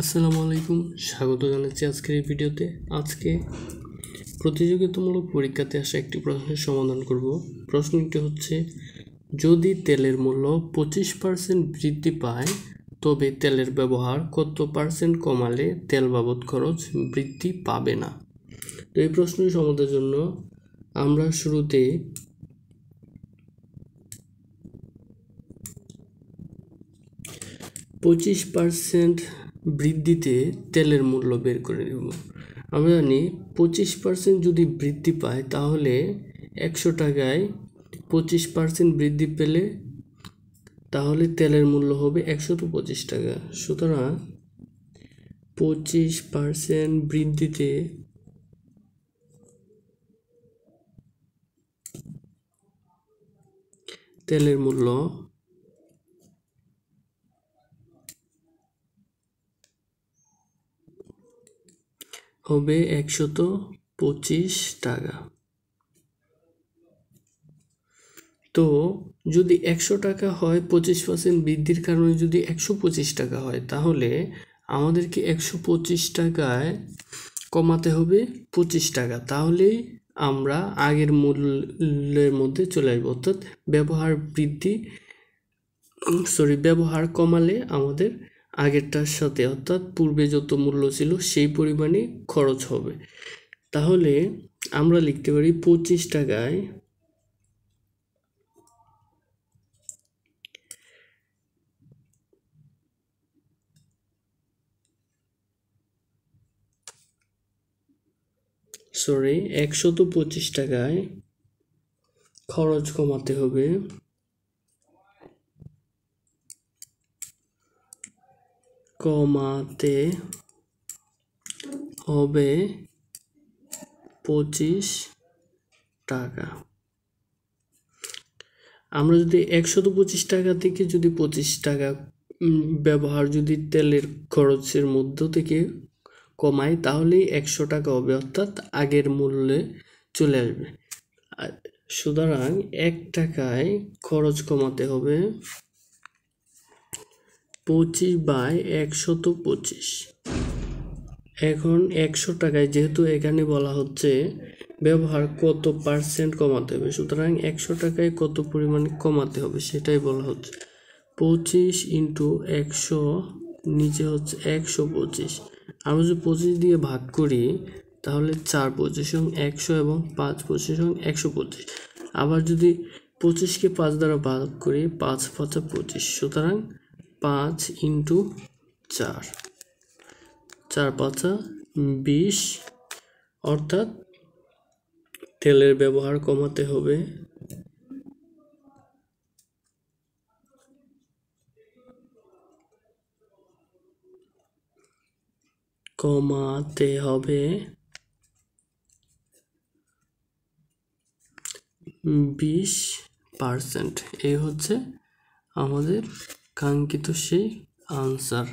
আসসালামু আলাইকুম, স্বাগত জানাচ্ছি আজকের এই ভিডিওতে। আজকে প্রতিযোগিতামূলক পরীক্ষাতে আসা একটি প্রশ্নের সমাধান করব। প্রশ্নটি হচ্ছে, যদি তেলের মূল্য 25% বৃদ্ধি পায় তবে তেলের ব্যবহার কত পার্সেন্ট কমালে তেল বাবদ খরচ বৃদ্ধি পাবে না। তো এই প্রশ্নের সমাধানের জন্য আমরা শুরুতে 25% বৃদ্ধিতে তেলের মূল্য বের করে নেব। আমরা জানি 25% যদি বৃদ্ধি পায় তাহলে 100 টাকায় 25% বৃদ্ধি পেলে তাহলে তেলের মূল্য হবে 125 টাকা। সুতরাং 25% বৃদ্ধিতে তেলের মূল্য হবে 125 টাকা। তো যদি 100 টাকা হয়, 25% বৃদ্ধির কারণে যদি 125 টাকা হয়, তাহলে আমাদেরকে 125 টাকায় কমাতে হবে 25 টাকা। তাহলেই আমরা আগের মূল্যের মধ্যে চলে আসবো। অর্থাৎ ব্যবহার কমালে আমাদের আগেরটার সাথে, অর্থাৎ পূর্বে যত মূল্য ছিল সেই পরিমাণে খরচ হবে। তাহলে আমরা লিখতে পারি 25 টাকায় সরি 125 টাকায় খরচ কমাতে হবে 25 টাকা। আমরা যদি 125 টাকা থেকে যদি 25 টাকা ব্যবহার যদি তেলের খরচের মধ্য থেকে কমাই, তাহলেই 100 টাকা হবে, অর্থাৎ আগের মূল্যে চলে আসবে। সুতরাং 1 টাকায় খরচ কমাতে হবে 25/125। এখন 100 টাকায়, যেহেতু এখানে বলা হচ্ছে ব্যবহার কত পার্সেন্ট কমাতে হবে, সুতরাং 100 টাকায় কত পরিমাণে কমাতে হবে সেটাই বলা হচ্ছে। 25 × 100 নিচে হচ্ছে 125। আমরা যদি 25 দিয়ে ভাগ করি তাহলে 4 25 100 এবং 5 25 125। আবার যদি 25কে 5 দ্বারা ভাগ করি, 5 5 25। সুতরাং 5 × 4 4 5 20। অর্থাৎ তেলের ব্যবহার কমাতে হবে 20%। এই হচ্ছে আমাদের কাঙ্ক্ষিত সেই আনসার।